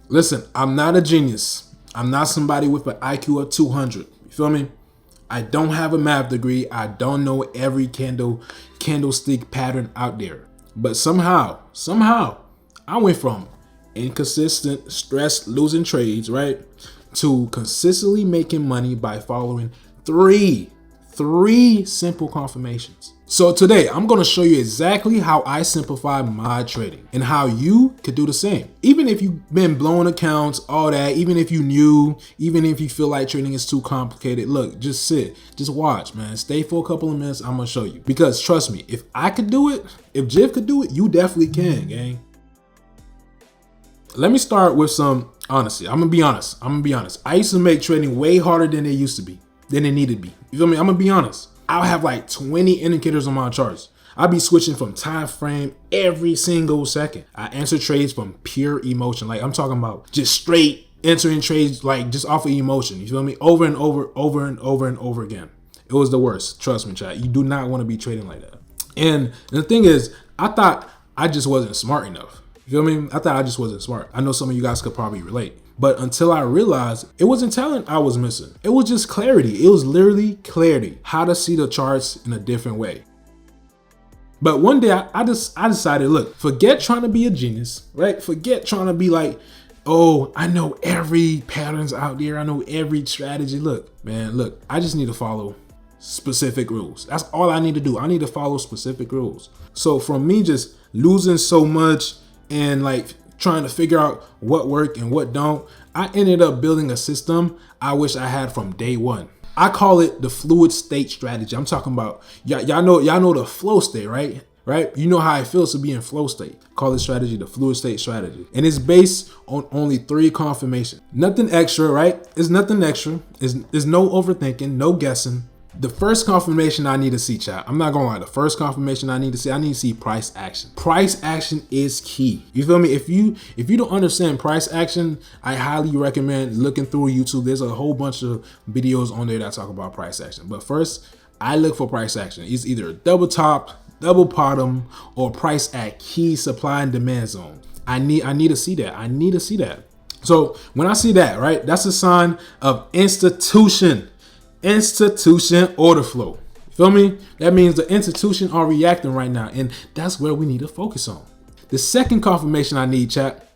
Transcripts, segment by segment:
Listen, I'm not a genius. I'm not somebody with an IQ of 200. You feel me? I don't have a math degree. I don't know every candlestick pattern out there. But somehow, I went from inconsistent, stress losing trades, right, to consistently making money by following three simple confirmations. So today I'm going to show you exactly how I simplify my trading and how you could do the same. Even if you've been blowing accounts, all that, even if you knew, even if you feel like trading is too complicated, look, just sit, just watch, man. Stay for a couple of minutes. I'm going to show you, because trust me, if I could do it, if Jiv could do it, you definitely can, gang. Let me start with some honesty. I'm gonna be honest. I used to make trading way harder than it used to be, than it needed to be. You feel me? I'm gonna be honest. I'll have like 20 indicators on my charts. I'll be switching from time frame every single second. I answer trades from pure emotion. Like, I'm talking about just straight entering trades, like just off of emotion. You feel me? Over and over again. It was the worst. Trust me, chat. You do not want to be trading like that. And the thing is, I thought I just wasn't smart enough. You feel me? I thought I just wasn't smart. I know some of you guys could probably relate. But until I realized it wasn't talent I was missing. It was just clarity. It was literally clarity. How to see the charts in a different way. But one day I decided, look, forget trying to be a genius, right? Forget trying to be like, oh, I know every patterns out there. I know every strategy. Look, man, look, I just need to follow specific rules. That's all I need to do. I need to follow specific rules. So from me just losing so much and like trying to figure out what worked and what don't, I ended up building a system I wish I had from day one. I call it the fluid state strategy. I'm talking about, y'all know the flow state, right? Right? You know how it feels to be in flow state. Call this strategy the fluid state strategy. And it's based on only 3 confirmations. Nothing extra, right? It's nothing extra. There's no overthinking, no guessing. The first confirmation I need to see, chat. I'm not gonna lie. The first confirmation I need to see price action. Price action is key. You feel me? If you don't understand price action, I highly recommend looking through YouTube. There's a whole bunch of videos on there that talk about price action. But first, I look for price action. It's either double top, double bottom, or price at key supply and demand zone. I need to see that. I need to see that. So when I see that, right, that's a sign of institution order flow. You feel me? That means the institution are reacting right now, and that's where we need to focus on. The second confirmation I need, chat,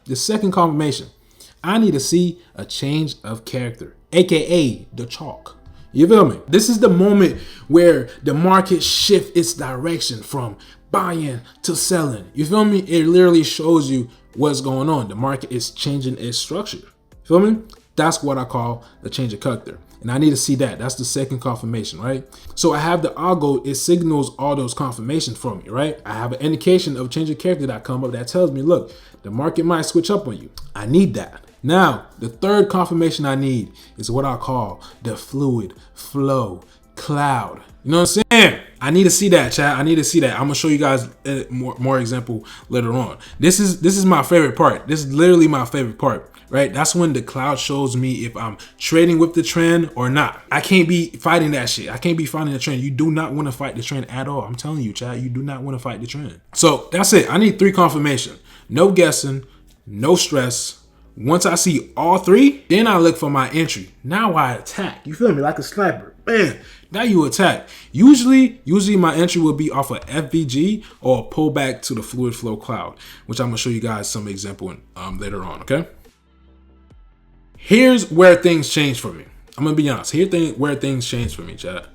I need to see a change of character, aka the chalk. You feel me? This is the moment where the market shifts its direction from buying to selling. You feel me? It literally shows you what's going on. The market is changing its structure. You feel me? That's what I call the change of character. And I need to see that. That's the second confirmation, right? So I have the algo. It signals all those confirmations for me, right? I have an indication of change of character that come up that tells me, look, the market might switch up on you. I need that. Now, the third confirmation I need is what I call the fluid flow cloud. You know what I'm saying? I need to see that, chat. I need to see that. I'm gonna show you guys more example later on. This is my favorite part. This is literally my favorite part, right? That's when the cloud shows me if I'm trading with the trend or not. I can't be fighting that shit. I can't be fighting the trend. You do not want to fight the trend at all. I'm telling you, chat. You do not want to fight the trend. So that's it. I need 3 confirmation. No guessing, no stress. Once I see all 3, then I look for my entry. Now I attack. You feel me? Like a sniper. Man, now you attack. Usually my entry will be off of FVG or a pullback to the fluid flow cloud, which I'm gonna show you guys some example later on. Okay. Here's where things change for me. I'm gonna be honest. Here's where things change for me, chat.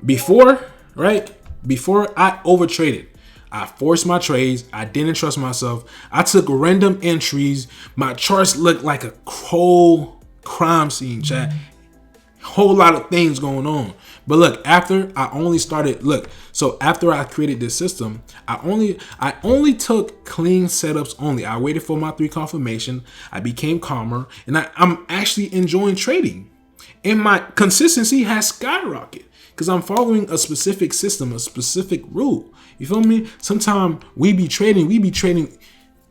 Before I overtraded. I forced my trades. I didn't trust myself. I took random entries. My charts looked like a whole crime scene, chat. Whole lot of things going on. But look, after I created this system, I only took clean setups only. I waited for my 3 confirmation. I became calmer, and I'm actually enjoying trading. And my consistency has skyrocketed because I'm following a specific system, a specific rule. You feel me? Sometimes we be trading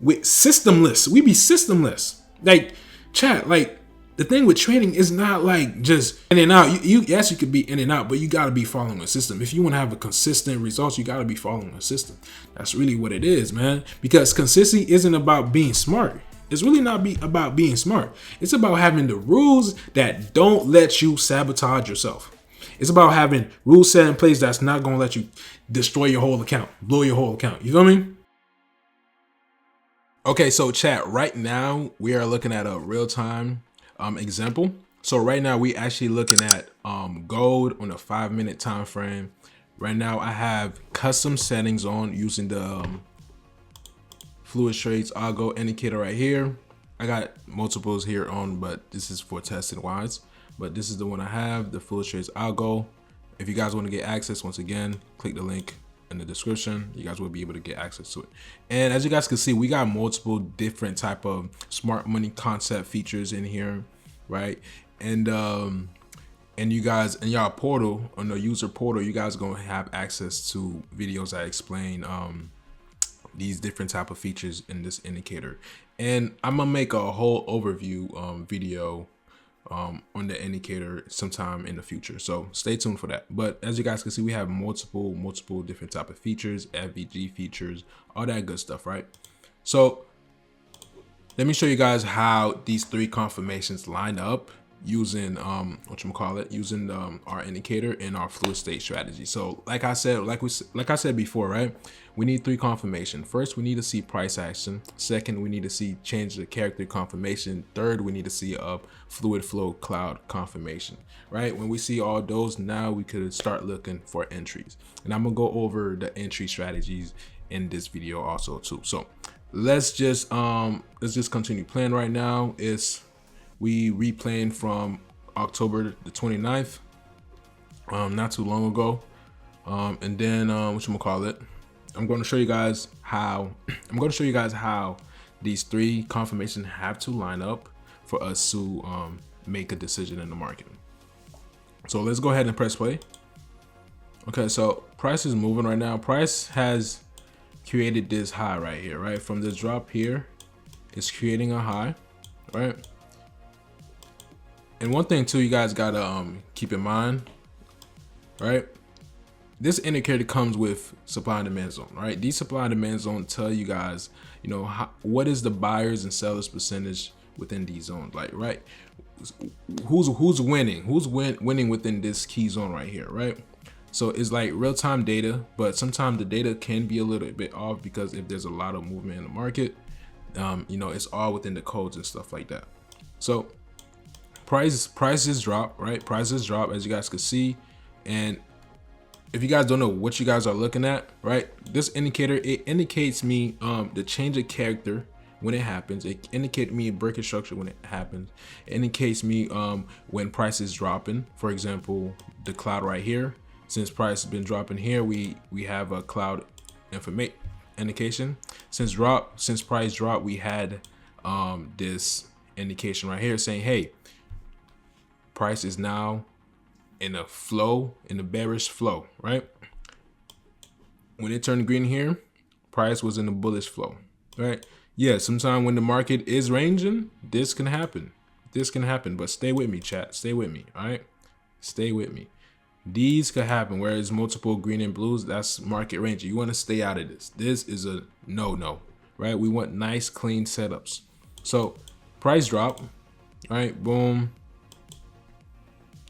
with systemless. We be systemless. Like, chat, like, the thing with trading is not like just in and out. Yes, you could be in and out, but you got to be following a system. If you want to have a consistent results, you got to be following a system. That's really what it is, man. Because consistency isn't about being smart. It's really not about being smart. It's about having the rules that don't let you sabotage yourself. It's about having rules set in place that's not going to let you destroy your whole account, blow your whole account. You feel me? Okay, so chat, right now we are looking at a real-time example. So right now we actually looking at gold on a 5-minute time frame. Right now I have custom settings on using the Fluid Trades Algo indicator right here. I got multiples here on, but this is for testing wise. But this is the one I have, the Fluid Trades Algo. If you guys want to get access, once again, click the link in the description. You guys will be able to get access to it. And as you guys can see, we got multiple different type of smart money concept features in here, right? And you guys in y'all portal, on the user portal, you guys are gonna have access to videos that explain these different type of features in this indicator. And I'm gonna make a whole overview video on the indicator sometime in the future, so stay tuned for that. But as you guys can see, we have multiple different type of features, FVG features, all that good stuff, right? So let me show you guys how these 3 confirmations line up using using our indicator in our fluid state strategy. So like I said before, right, we need 3 confirmation. First, we need to see price action. Second, we need to see change the character confirmation. Third, we need to see a fluid flow cloud confirmation, right? When we see all those, now we could start looking for entries, and I'm gonna go over the entry strategies in this video also too. So let's just continue playing. Right now we replaying from October the 29th, not too long ago. And then I'm going to show you guys how these 3 confirmations have to line up for us to make a decision in the market. So let's go ahead and press play. Okay, so price is moving right now. Price has created this high right here, right? From this drop here, it's creating a high, right? And one thing too, you guys gotta keep in mind, right? This indicator comes with supply and demand zone, right? These supply and demand zone tell you guys, you know, what is the buyers and sellers percentage within these zones, like, right? Who's winning? Who's winning within this key zone right here, right? So it's like real-time data, but sometimes the data can be a little bit off because if there's a lot of movement in the market, you know, it's all within the codes and stuff like that. So prices drop, right? Prices drop, as you guys can see. And if you guys don't know what you guys are looking at, right, this indicator, it indicates me the change of character when it happens. It indicates me breaking structure when it happens. It indicates me when price is dropping. For example, the cloud right here. Since price has been dropping here, we have a cloud information indication. Since price drop, we had this indication right here saying, hey, price is now in a flow, in a bearish flow, right? When it turned green here, price was in a bullish flow, right? Yeah, sometimes when the market is ranging, this can happen. This can happen, but stay with me, chat. Stay with me, all right? Stay with me. These could happen, whereas multiple green and blues, that's market ranging. You want to stay out of this. This is a no, right? We want nice, clean setups. So price drop, right? Boom.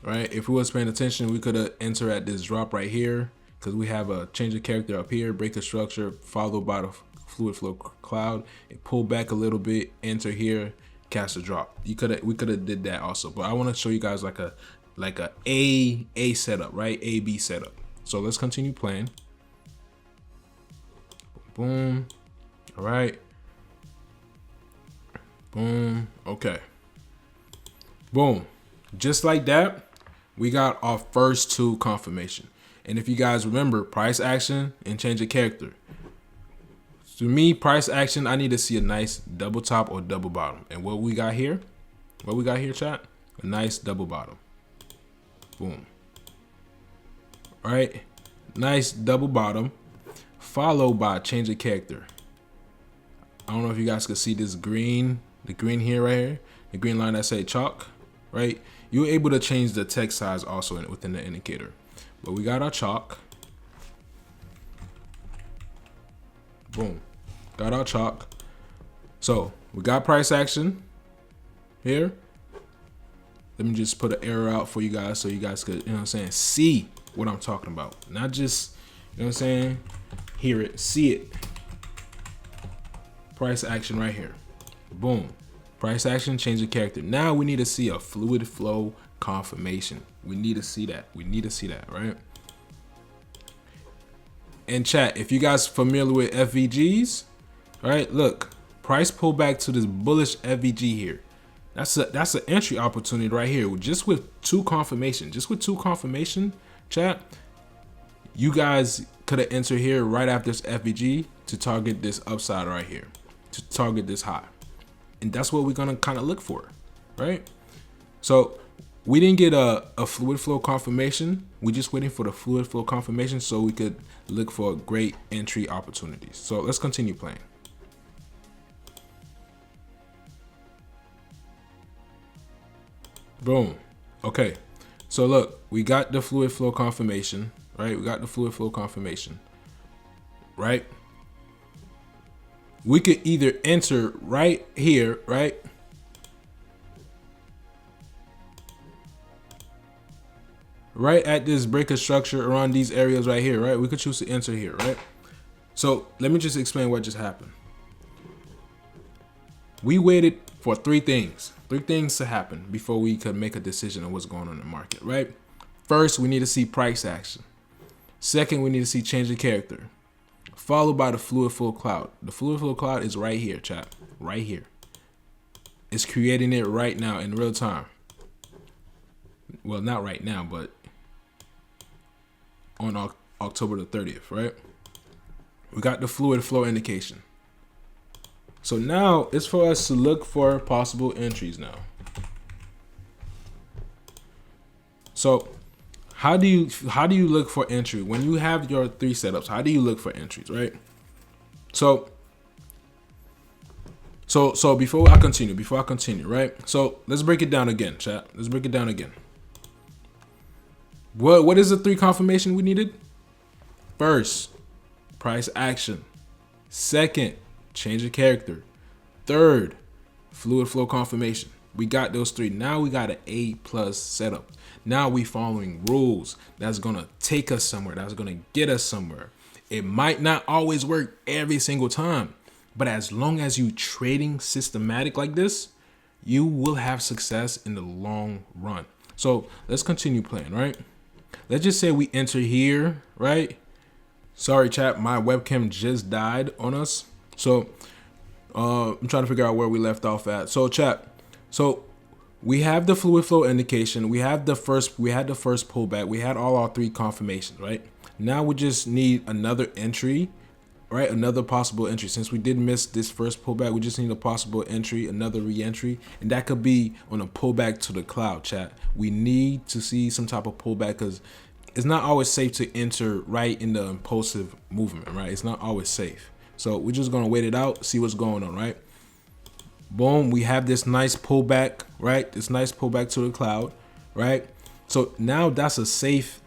Right, if we was paying attention, we could have entered at this drop right here because we have a change of character up here, break the structure, followed by the fluid flow cloud, and pull back a little bit, enter here, catch the drop. We could have did that also, but I want to show you guys like a A setup, right? A B setup. So let's continue playing. Boom. All right. Boom. Okay. Boom. Just like that, we got our first 2 confirmation. And if you guys remember, price action and change of character. To me, price action, I need to see a nice double top or double bottom. And what we got here, chat, a nice double bottom. Boom. All right, nice double bottom, followed by change of character. I don't know if you guys can see this green, the green here, right here, the green line that say chalk, right? You're able to change the text size also within the indicator. But we got our chalk. Boom. Got our chalk. So We got price action here. Let me just put an arrow out for you guys so you guys could, you know what I'm saying, see what I'm talking about. Not just, you know what I'm saying, hear it, see it. Price action right here. Boom. Price action, change the character. Now we need to see a fluid flow confirmation. We need to see that. We need to see that, right? And chat, if you guys familiar with FVGs, right? Look, price pull back to this bullish FVG here. That's an entry opportunity right here. Just with two confirmation, chat, you guys could have entered here right after this FVG to target this upside right here, to target this high. And that's what we're gonna kind of look for, right? So we didn't get a fluid flow confirmation. We're just waiting for the fluid flow confirmation so we could look for great entry opportunities. So let's continue playing. Boom. Okay. So look, we got the fluid flow confirmation, right? We got the fluid flow confirmation, right? We could either enter right here, right? Right at this breaker structure around these areas right here, right? We could choose to enter here, right? So let me just explain what just happened. We waited for three things to happen before we could make a decision on what's going on in the market, right? First, we need to see price action. Second, we need to see change of character, followed by the fluid flow cloud. The fluid flow cloud is right here, chat, right here. It's creating it right now in real time. Well, not right now, but on October the 30th, right? We got the fluid flow indication. So now it's for us to look for possible entries now. So how do you look for entry when you have your three setups? How do you look for entries, right? So before I continue, right? So let's break it down again, chat. Let's break it down again. What is the three confirmation we needed? First, price action. Second, change of character. Third, fluid flow confirmation. We got those three. Now we got an A+ setup. Now we following rules that's gonna take us somewhere. That's gonna get us somewhere. It might not always work every single time, but as long as you trading systematic like this, you will have success in the long run. So let's continue playing, right? Let's just say we enter here, right? Sorry, chat, my webcam just died on us. So I'm trying to figure out where we left off at. So chat, so we have the fluid flow indication. We had the first pullback. We had all our three confirmations, right? Now we just need another entry, right? Another possible entry. Since we did miss this first pullback, we just need a possible entry, another re-entry, and that could be on a pullback to the cloud, chat. We need to see some type of pullback because it's not always safe to enter right in the impulsive movement, right? It's not always safe. So we're just gonna wait it out, see what's going on, right? Boom, we have this nice pullback, right? This nice pullback to the cloud, right? So now that's a safe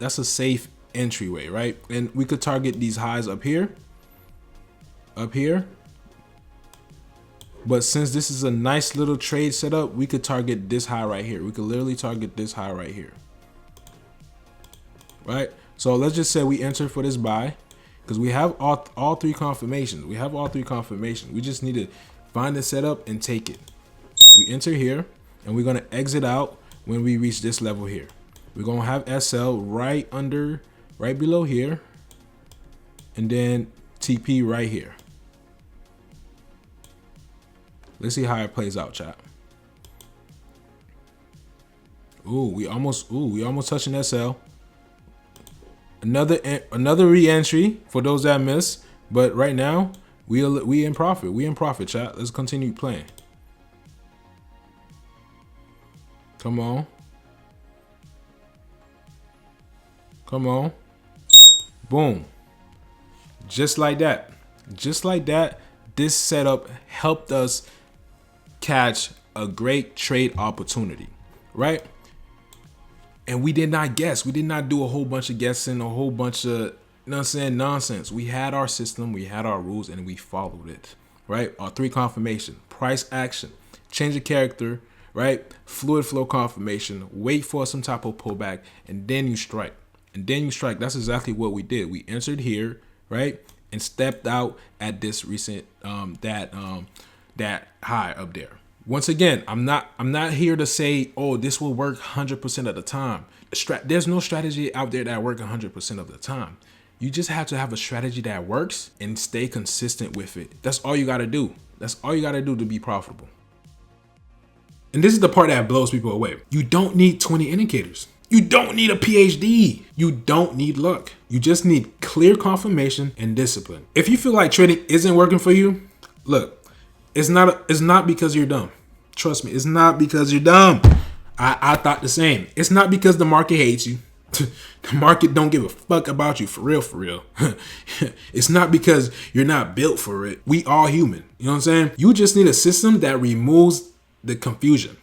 entryway, right? And we could target these highs up here. But since this is a nice little trade setup, we could target this high right here. We could literally target this high right here, right? So let's just say we enter for this buy because we have all three confirmations. We just need to find the setup and take it. We enter here and we're gonna exit out when we reach this level here. We're gonna have SL right below here, and then TP right here. Let's see how it plays out, chat. We almost touching SL. Another re-entry for those that miss, but right now we in profit. We in profit, chat. Let's continue playing. Come on. Boom. Just like that. This setup helped us catch a great trade opportunity, right? And we did not guess. We did not do a whole bunch of guessing, a whole bunch of, you know what I'm saying, nonsense. We had our system, we had our rules, and we followed it, right? Our three confirmation, price action, change of character, right? Fluid flow confirmation, wait for some type of pullback, and then you strike. That's exactly what we did. We entered here, right? And stepped out at this recent that high up there. Once again, I'm not here to say, oh, this will work 100% of the time. There's no strategy out there that works 100% of the time. You just have to have a strategy that works and stay consistent with it. That's all you got to do. That's all you got to do to be profitable. And this is the part that blows people away. You don't need 20 indicators. You don't need a PhD. You don't need luck. You just need clear confirmation and discipline. If you feel like trading isn't working for you, look, it's not because you're dumb. Trust me, it's not because you're dumb. I thought the same. It's not because the market hates you. The market don't give a fuck about you, for real. It's not because you're not built for it. We all human. You know what I'm saying? You just need a system that removes the confusion.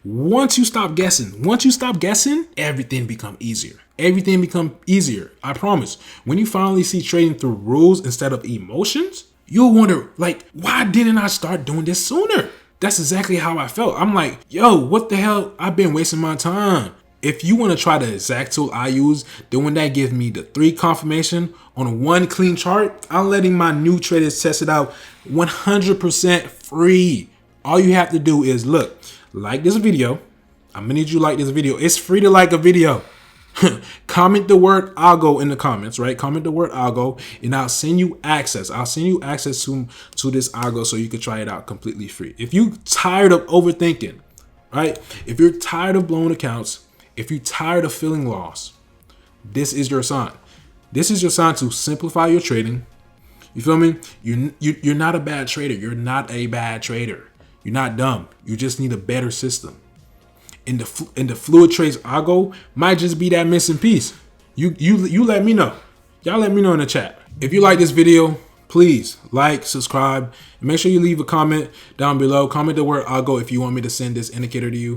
Once you stop guessing, everything become easier. I promise. When you finally see trading through rules instead of emotions, you'll wonder, like, why didn't I start doing this sooner? That's exactly how I felt. I'm like, yo, what the hell? I've been wasting my time. If you want to try the exact tool I use, then when that gives me the 3 confirmation on one clean chart, I'm letting my new traders test it out 100% free. All you have to do is like this video. I'm gonna need you to like this video. It's free to like a video. Comment the word Algo in the comments, right? Comment the word Algo, and I'll send you access. to this Algo so you can try it out completely free. If you're tired of overthinking, right? If you're tired of blowing accounts, if you're tired of feeling lost, this is your sign. This is your sign to simplify your trading. You feel me? You're not a bad trader. You're not a bad trader. You're not dumb. You just need a better system. And the Fluid Trades Algo might just be that missing piece. You let me know. Y'all let me know in the chat. If you like this video, please like, subscribe, and make sure you leave a comment down below. Comment the word Algo if you want me to send this indicator to you.